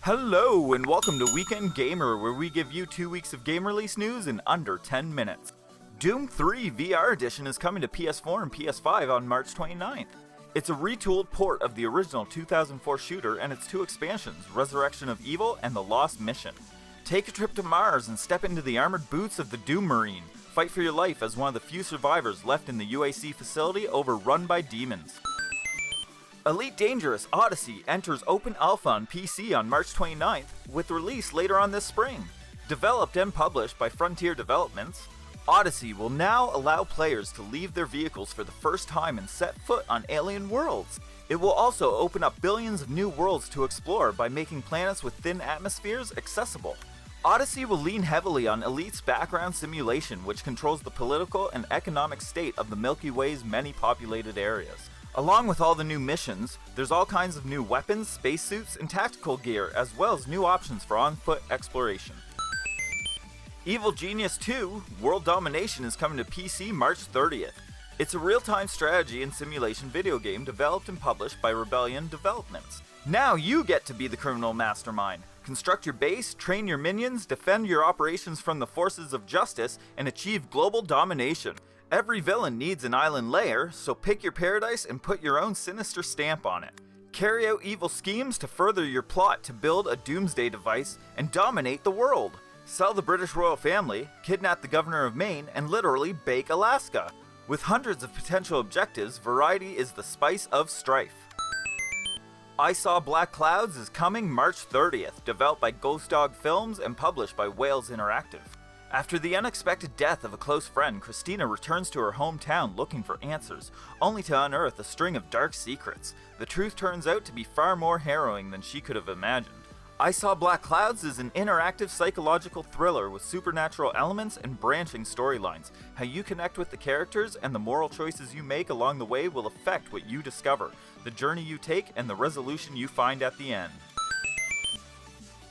Hello and welcome to Weekend Gamer, where we give you 2 weeks of game release news in under 10 minutes. Doom 3 VR Edition is coming to PS4 and PS5 on March 29th. It's a retooled port of the original 2004 shooter and its 2 expansions, Resurrection of Evil and The Lost Mission. Take a trip to Mars and step into the armored boots of the Doom Marine. Fight for your life as one of the few survivors left in the UAC facility overrun by demons. Elite Dangerous Odyssey enters Open Alpha on PC on March 29th, with release later on this spring. Developed and published by Frontier Developments, Odyssey will now allow players to leave their vehicles for the first time and set foot on alien worlds. It will also open up billions of new worlds to explore by making planets with thin atmospheres accessible. Odyssey will lean heavily on Elite's background simulation, which controls the political and economic state of the Milky Way's many populated areas. Along with all the new missions, there's all kinds of new weapons, spacesuits, and tactical gear, as well as new options for on-foot exploration. Evil Genius 2 World Domination is coming to PC March 30th. It's a real-time strategy and simulation video game developed and published by Rebellion Developments. Now you get to be the criminal mastermind. Construct your base, train your minions, defend your operations from the forces of justice, and achieve global domination. Every villain needs an island lair, so pick your paradise and put your own sinister stamp on it. Carry out evil schemes to further your plot to build a doomsday device and dominate the world. Sell the British royal family, kidnap the governor of Maine, and literally bake Alaska. With hundreds of potential objectives, variety is the spice of strife. I Saw Black Clouds is coming March 30th, developed by Ghost Dog Films and published by Wales Interactive. After the unexpected death of a close friend, Christina returns to her hometown looking for answers, only to unearth a string of dark secrets. The truth turns out to be far more harrowing than she could have imagined. I Saw Black Clouds is an interactive psychological thriller with supernatural elements and branching storylines. How you connect with the characters and the moral choices you make along the way will affect what you discover, the journey you take, and the resolution you find at the end.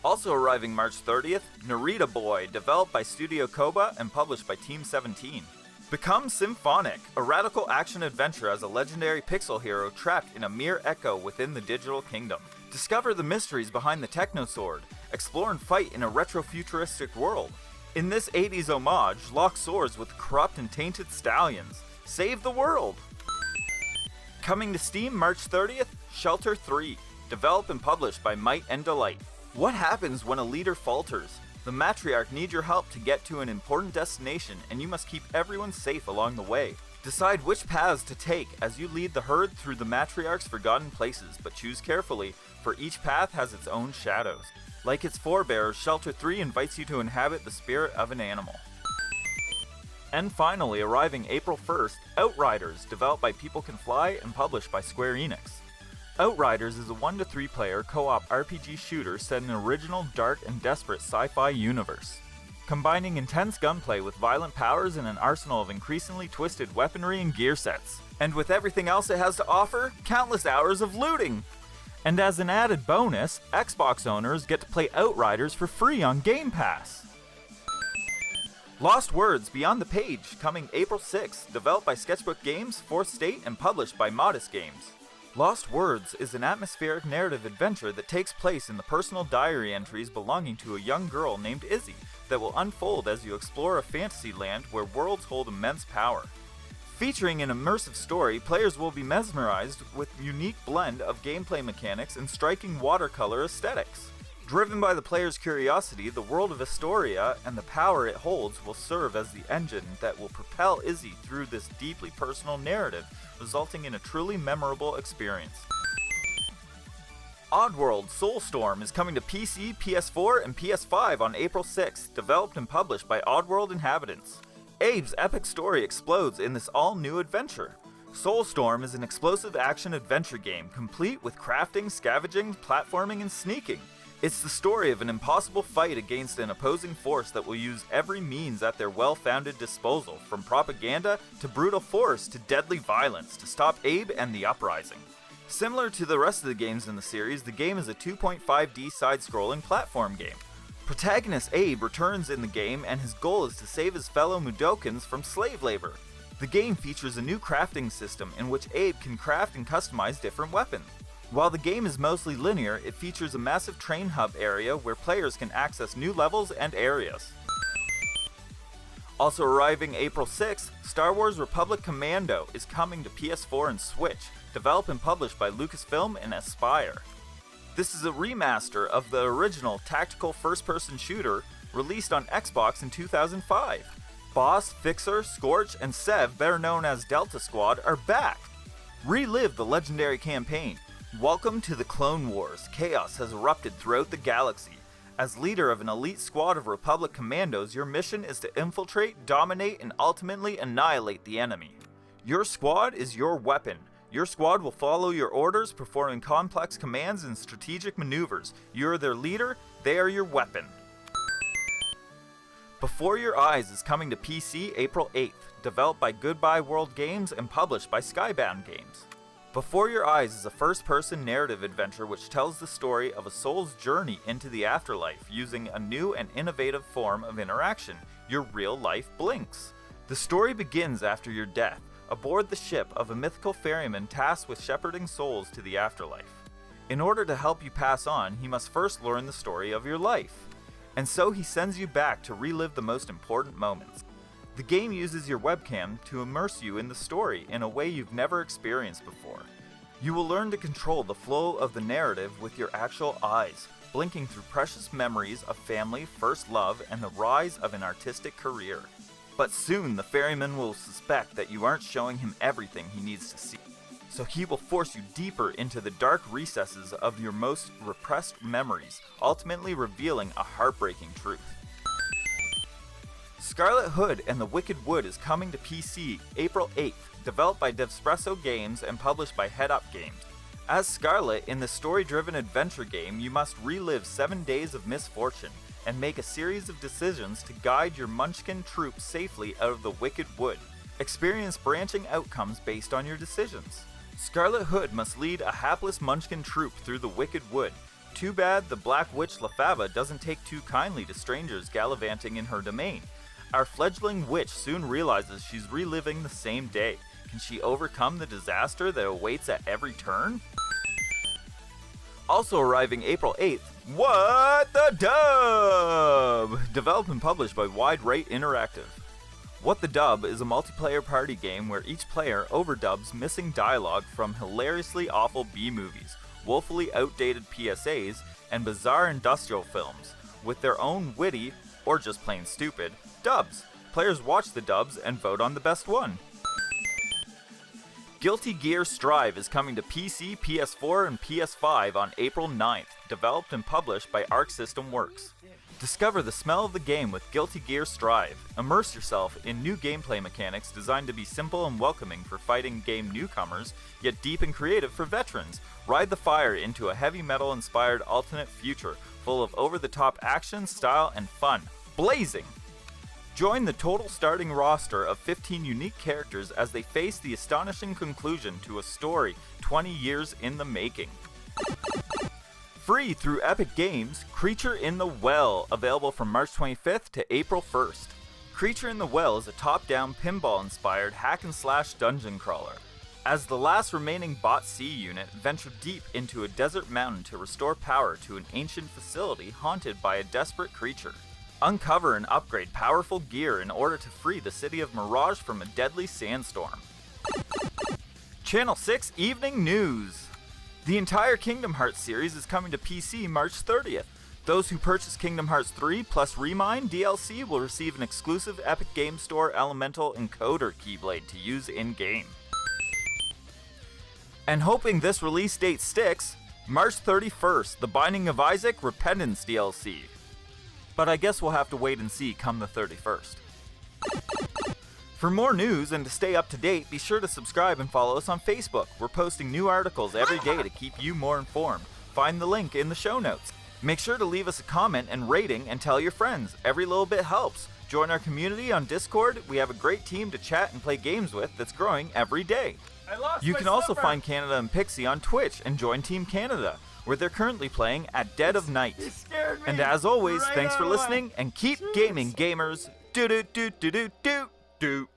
Also arriving March 30th, Narita Boy, developed by Studio Koba and published by Team 17. Become Symphonic, a radical action-adventure as a legendary pixel hero trapped in a mere echo within the digital kingdom. Discover the mysteries behind the Techno Sword, explore and fight in a retro-futuristic world. In this 80s homage, lock swords with corrupt and tainted stallions. Save the world! Coming to Steam March 30th, Shelter 3, developed and published by Might and Delight. What happens when a leader falters? The matriarch needs your help to get to an important destination, and you must keep everyone safe along the way. Decide which paths to take as you lead the herd through the matriarch's forgotten places, but choose carefully, for each path has its own shadows. Like its forebears, Shelter 3 invites you to inhabit the spirit of an animal. And finally, arriving April 1st, Outriders, developed by People Can Fly and published by Square Enix. Outriders is a 1 to 3 player co-op RPG shooter set in an original, dark, and desperate sci-fi universe. Combining intense gunplay with violent powers and an arsenal of increasingly twisted weaponry and gear sets. And with everything else it has to offer, countless hours of looting! And as an added bonus, Xbox owners get to play Outriders for free on Game Pass! Lost Words Beyond the Page, coming April 6th, developed by Sketchbook Games, 4th State, and published by Modest Games. Lost Words is an atmospheric narrative adventure that takes place in the personal diary entries belonging to a young girl named Izzy that will unfold as you explore a fantasy land where worlds hold immense power. Featuring an immersive story, players will be mesmerized with a unique blend of gameplay mechanics and striking watercolor aesthetics. Driven by the player's curiosity, the world of Astoria and the power it holds will serve as the engine that will propel Izzy through this deeply personal narrative, resulting in a truly memorable experience. Oddworld Soulstorm is coming to PC, PS4, and PS5 on April 6th, developed and published by Oddworld Inhabitants. Abe's epic story explodes in this all-new adventure. Soulstorm is an explosive action-adventure game, complete with crafting, scavenging, platforming, and sneaking. It's the story of an impossible fight against an opposing force that will use every means at their well-founded disposal, from propaganda to brutal force to deadly violence, to stop Abe and the Uprising. Similar to the rest of the games in the series, the game is a 2.5D side-scrolling platform game. Protagonist Abe returns in the game, and his goal is to save his fellow Mudokons from slave labor. The game features a new crafting system in which Abe can craft and customize different weapons. While the game is mostly linear, it features a massive train hub area where players can access new levels and areas. Also arriving April 6th, Star Wars Republic Commando is coming to PS4 and Switch, developed and published by Lucasfilm and Aspyr. This is a remaster of the original tactical first-person shooter released on Xbox in 2005. Boss, Fixer, Scorch, and Sev, better known as Delta Squad, are back. Relive the legendary campaign. Welcome to the Clone Wars. Chaos has erupted throughout the galaxy. As leader of an elite squad of Republic commandos, your mission is to infiltrate, dominate, and ultimately annihilate the enemy. Your squad is your weapon. Your squad will follow your orders, performing complex commands and strategic maneuvers. You are their leader, they are your weapon. Before Your Eyes is coming to PC April 8th, developed by Goodbye World Games and published by Skybound Games. Before Your Eyes is a first-person narrative adventure which tells the story of a soul's journey into the afterlife using a new and innovative form of interaction, your real-life blinks. The story begins after your death, aboard the ship of a mythical ferryman tasked with shepherding souls to the afterlife. In order to help you pass on, he must first learn the story of your life. And so he sends you back to relive the most important moments. The game uses your webcam to immerse you in the story in a way you've never experienced before. You will learn to control the flow of the narrative with your actual eyes, blinking through precious memories of family, first love, and the rise of an artistic career. But soon the ferryman will suspect that you aren't showing him everything he needs to see. So he will force you deeper into the dark recesses of your most repressed memories, ultimately revealing a heartbreaking truth. Scarlet Hood and the Wicked Wood is coming to PC April 8th, developed by Devspresso Games and published by Head Up Games. As Scarlet, in the story-driven adventure game, you must relive 7 days of misfortune and make a series of decisions to guide your Munchkin troop safely out of the Wicked Wood. Experience branching outcomes based on your decisions. Scarlet Hood must lead a hapless Munchkin troop through the Wicked Wood. Too bad the Black Witch Lafava doesn't take too kindly to strangers gallivanting in her domain. Our fledgling witch soon realizes she's reliving the same day. Can she overcome the disaster that awaits at every turn? Also arriving April 8th, What the Dub! Developed and published by Wide Rate Interactive. What the Dub is a multiplayer party game where each player overdubs missing dialogue from hilariously awful B-movies, woefully outdated PSAs, and bizarre industrial films, with their own witty, or just plain stupid, dubs. Players watch the dubs and vote on the best one. Guilty Gear Strive is coming to PC, PS4, and PS5 on April 9th, developed and published by Arc System Works. Discover the smell of the game with Guilty Gear Strive. Immerse yourself in new gameplay mechanics designed to be simple and welcoming for fighting game newcomers, yet deep and creative for veterans. Ride the fire into a heavy metal-inspired alternate future full of over-the-top action, style, and fun. Blazing! Join the total starting roster of 15 unique characters as they face the astonishing conclusion to a story 20 years in the making. Free through Epic Games, Creature in the Well, available from March 25th to April 1st. Creature in the Well is a top-down pinball-inspired hack-and-slash dungeon crawler. As the last remaining Bot C unit, venture deep into a desert mountain to restore power to an ancient facility haunted by a desperate creature. Uncover and upgrade powerful gear in order to free the city of Mirage from a deadly sandstorm. Channel 6 Evening News. The entire Kingdom Hearts series is coming to PC March 30th. Those who purchase Kingdom Hearts 3 plus Remind DLC will receive an exclusive Epic Game Store Elemental Encoder Keyblade to use in-game. And hoping this release date sticks, March 31st, The Binding of Isaac Repentance DLC. But I guess we'll have to wait and see come the 31st. For more news and to stay up to date, be sure to subscribe and follow us on Facebook. We're posting new articles every day to keep you more informed. Find the link in the show notes. Make sure to leave us a comment and rating and tell your friends. Every little bit helps. Join our community on Discord. We have a great team to chat and play games with that's growing every day. You can also find Canada and Pixie on Twitch and join Team Canada, where they're currently playing at Dead of Night. And as always, thanks for listening and keep gaming, gamers. Do do do do do do do.